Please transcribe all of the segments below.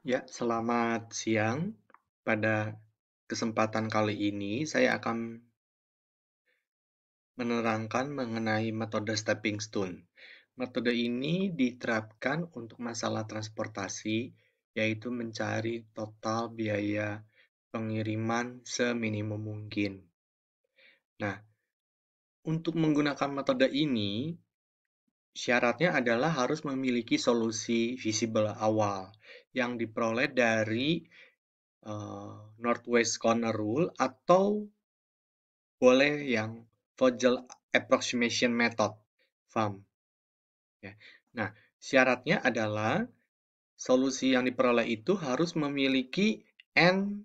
Ya, selamat siang. Pada kesempatan kali ini, saya akan menerangkan mengenai metode stepping stone. Metode ini diterapkan untuk masalah transportasi, yaitu mencari total biaya pengiriman seminimum mungkin. Nah, untuk menggunakan metode ini, syaratnya adalah harus memiliki solusi visible awal yang diperoleh dari Northwest Corner Rule atau boleh yang Vogel Approximation Method, FAM. Ya. Nah, syaratnya adalah solusi yang diperoleh itu harus memiliki M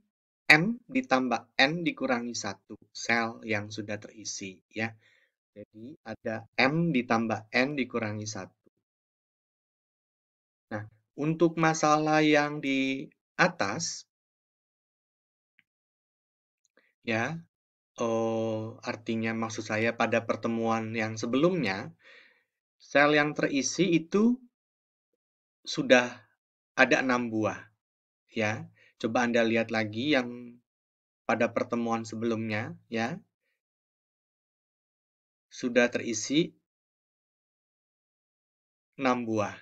ditambah N dikurangi 1 sel yang sudah terisi. Ya. Jadi ada M ditambah N dikurangi 1. Nah, untuk masalah yang di atas, ya, artinya maksud saya pada pertemuan yang sebelumnya, sel yang terisi itu sudah ada 6 buah, ya. Coba Anda lihat lagi yang pada pertemuan sebelumnya, ya. Sudah terisi 6 buah.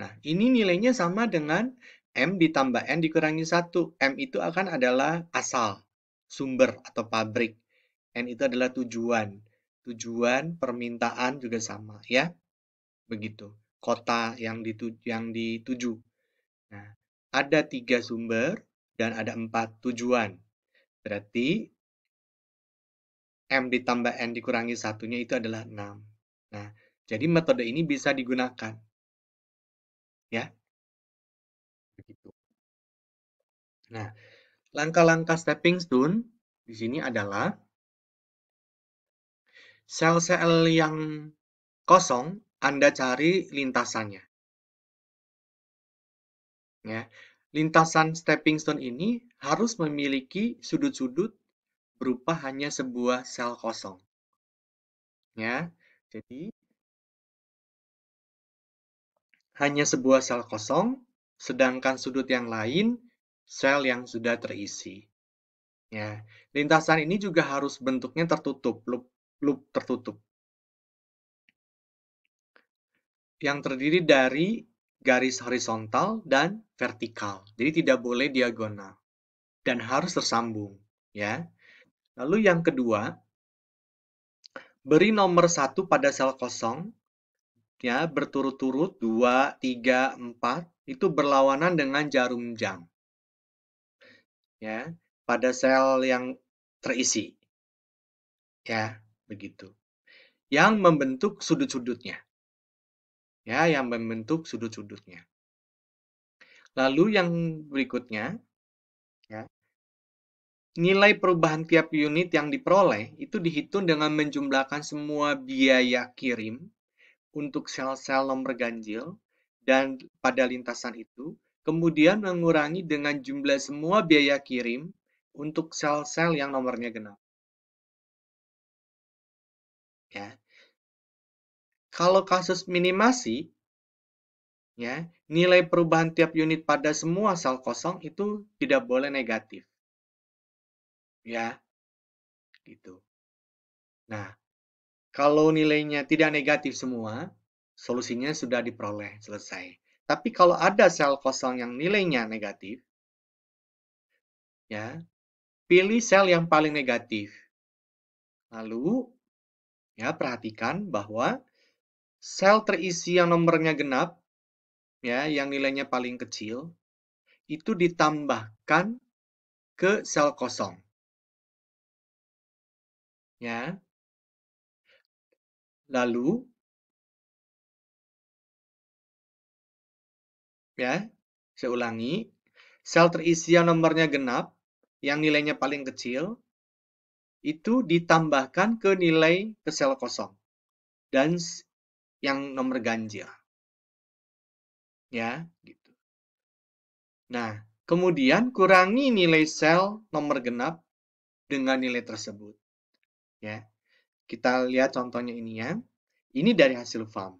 Nah, ini nilainya sama dengan M ditambah N dikurangi 1. M itu akan adalah asal, sumber atau pabrik. N itu adalah tujuan. Tujuan permintaan juga sama, ya. Begitu. Kota yang dituju. Nah, ada 3 sumber dan ada 4 tujuan. Berarti M ditambah N dikurangi satunya itu adalah 6. Nah, jadi metode ini bisa digunakan. Ya, begitu. Nah, langkah-langkah stepping stone di sini adalah sel-sel yang kosong Anda cari lintasannya. Ya, lintasan stepping stone ini harus memiliki sudut-sudut berupa hanya sebuah sel kosong. Ya, jadi hanya sebuah sel kosong, sedangkan sudut yang lain sel yang sudah terisi. Ya, lintasan ini juga harus bentuknya tertutup, loop tertutup. Yang terdiri dari garis horizontal dan vertikal. Jadi tidak boleh diagonal dan harus tersambung, ya. Lalu yang kedua, beri nomor 1 pada sel kosong, ya, berturut-turut 2, 3, 4 itu berlawanan dengan jarum jam. Ya, pada sel yang terisi. Ya, begitu. Yang membentuk sudut-sudutnya. Ya, yang membentuk sudut-sudutnya. Lalu yang berikutnya, ya, nilai perubahan tiap unit yang diperoleh itu dihitung dengan menjumlahkan semua biaya kirim untuk sel-sel nomor ganjil dan pada lintasan itu, kemudian mengurangi dengan jumlah semua biaya kirim untuk sel-sel yang nomornya genap. Ya. Kalau kasus minimasi, ya, nilai perubahan tiap unit pada semua sel kosong itu tidak boleh negatif. Ya, gitu. Nah, kalau nilainya tidak negatif semua, solusinya sudah diperoleh, selesai. Tapi kalau ada sel kosong yang nilainya negatif, ya, pilih sel yang paling negatif. Lalu, ya, perhatikan bahwa sel terisi yang nomornya genap, ya, yang nilainya paling kecil, itu ditambahkan ke sel kosong. Ya. Lalu, ya, saya ulangi, sel terisi yang nomornya genap, yang nilainya paling kecil, itu ditambahkan ke nilai ke sel kosong dan yang nomor ganjil. Ya, gitu. Nah, kemudian kurangi nilai sel nomor genap dengan nilai tersebut. Ya, kita lihat contohnya ini, ya. Ini dari hasil FAM.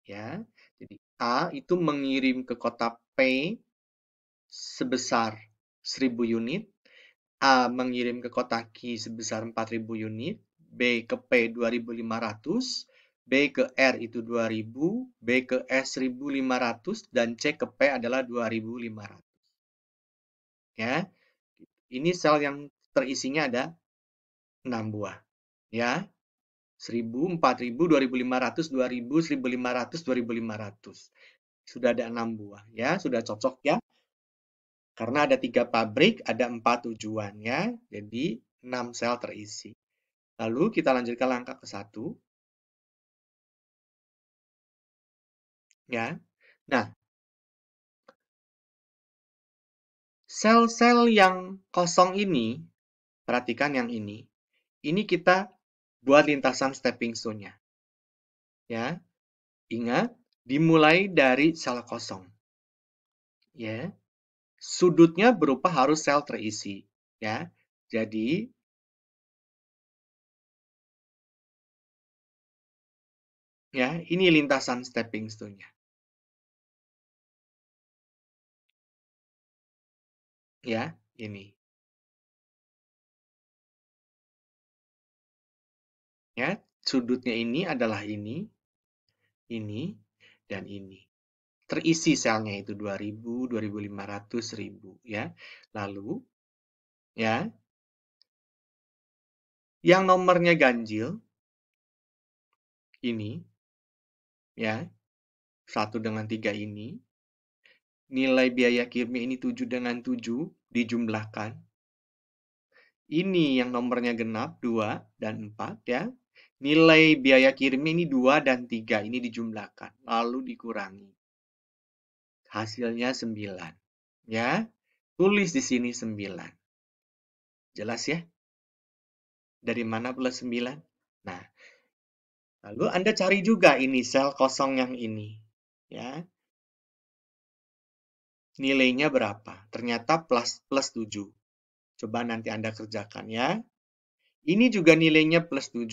Ya, jadi A itu mengirim ke kota P sebesar 1000 unit, A mengirim ke kota Q sebesar 4000 unit, B ke P 2500, B ke R itu 2000, B ke S 1500, dan C ke P adalah 2500. Ya, ini sel yang terisinya ada 6 buah. Ya, 1000, 4000, 2500, 2000, 1500, 2500. Sudah ada 6 buah. Ya, sudah cocok ya. Karena ada 3 pabrik, ada 4 tujuan ya. Jadi 6 sel terisi. Lalu kita lanjutkan langkah ke 1. Ya. Nah, sel-sel yang kosong ini, perhatikan yang ini. Ini kita buat lintasan stepping stone-nya. Ya. Ingat, dimulai dari sel kosong. Ya. Sudutnya berupa harus sel terisi. Ya. Jadi, ya, ini lintasan stepping stone-nya. Ya, ini. Ya, sudutnya ini adalah ini, dan ini. Terisi selnya itu 2000, 2500, 1000 ya. Lalu ya, yang nomornya ganjil ini ya, 1 dengan 3 ini, nilai biaya kirimnya ini 7 dengan 7 dijumlahkan. Ini yang nomornya genap 2 dan 4 ya. Nilai biaya kirimnya ini 2 dan 3 ini dijumlahkan, lalu dikurangi. Hasilnya 9. Ya. Tulis di sini 9. Jelas ya? Dari mana plus 9? Nah, lalu Anda cari juga ini sel kosong yang ini. Ya. Nilainya berapa? Ternyata plus 7. Coba nanti Anda kerjakan ya. Ini juga nilainya plus 7.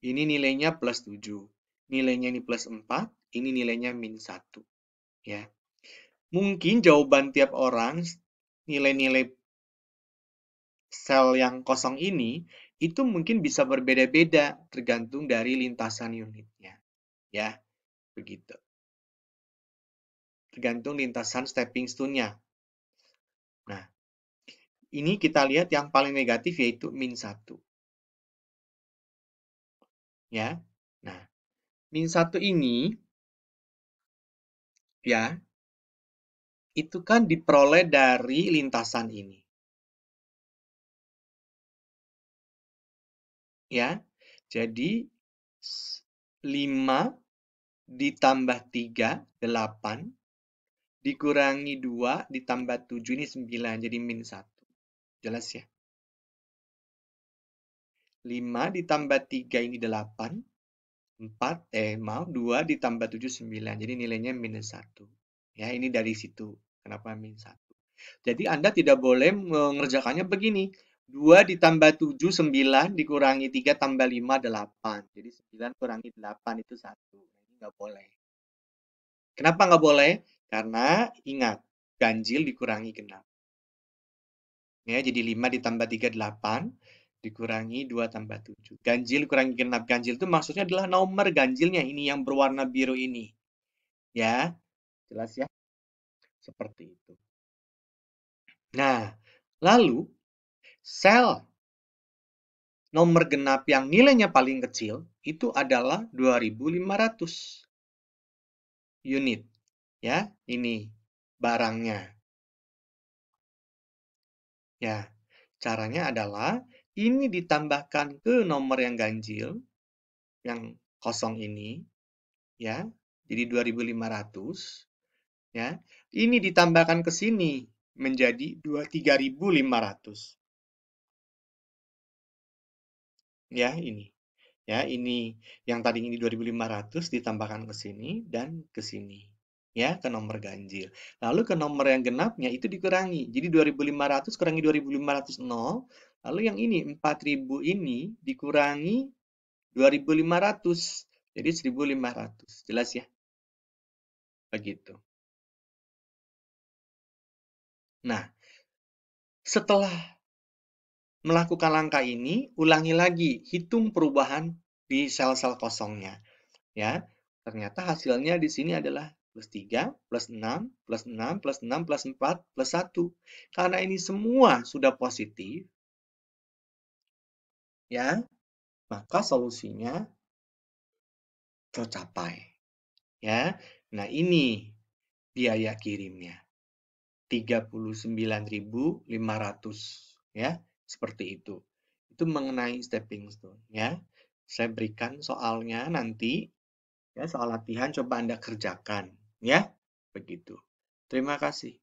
Ini nilainya plus 7. Nilainya ini plus 4. Ini nilainya min 1. Ya. Mungkin jawaban tiap orang, nilai-nilai sel yang kosong ini, itu mungkin bisa berbeda-beda tergantung dari lintasan unitnya. Ya, begitu. Tergantung lintasan stepping stone-nya. Nah, ini kita lihat yang paling negatif yaitu min 1. Ya. Nah, min 1 ini ya, itu kan diperoleh dari lintasan ini. Ya. Jadi 5 ditambah 3, 8. Dikurangi 2 ditambah 7 ini 9. Jadi min 1. Jelas ya? 5 ditambah 3 ini 8. 2 ditambah 7, 9. Jadi nilainya minus 1. Ya, ini dari situ. Kenapa minus 1? Jadi Anda tidak boleh mengerjakannya begini. 2 ditambah 7, 9. Dikurangi 3 tambah 5, 8. Jadi 9 kurangi 8 itu 1. Ini nggak boleh. Kenapa nggak boleh? Karena ingat, ganjil dikurangi genap. Ya, jadi 5 ditambah 3, 8. Dikurangi 2 tambah 7. Ganjil kurangi genap. Ganjil itu maksudnya adalah nomor ganjilnya. Ini yang berwarna biru ini. Ya, jelas ya? Seperti itu. Nah, lalu sel nomor genap yang nilainya paling kecil itu adalah 2500 unit. Ya, ini barangnya. Ya, caranya adalah ini ditambahkan ke nomor yang ganjil, yang kosong ini. Ya, jadi 2500. Ya, ini ditambahkan ke sini menjadi 3500. Ya, ini. Ya, ini yang tadi ini 2500 ditambahkan ke sini dan ke sini. Ya, ke nomor ganjil. Lalu ke nomor yang genapnya itu dikurangi. Jadi 2500 kurangi 2500 0. Lalu yang ini 4000 ini dikurangi 2500. Jadi 1500. Jelas ya? Begitu. Nah, setelah melakukan langkah ini, ulangi lagi, hitung perubahan di sel-sel kosongnya. Ya, ternyata hasilnya di sini adalah plus 3, plus 6, plus 6, plus 6, plus 4, plus 1. Karena ini semua sudah positif, ya, maka solusinya tercapai. Ya, nah ini biaya kirimnya. 39.500, ya, seperti itu. Itu mengenai stepping stone, ya. Saya berikan soalnya nanti, ya, soal latihan coba Anda kerjakan, ya. Begitu. Terima kasih.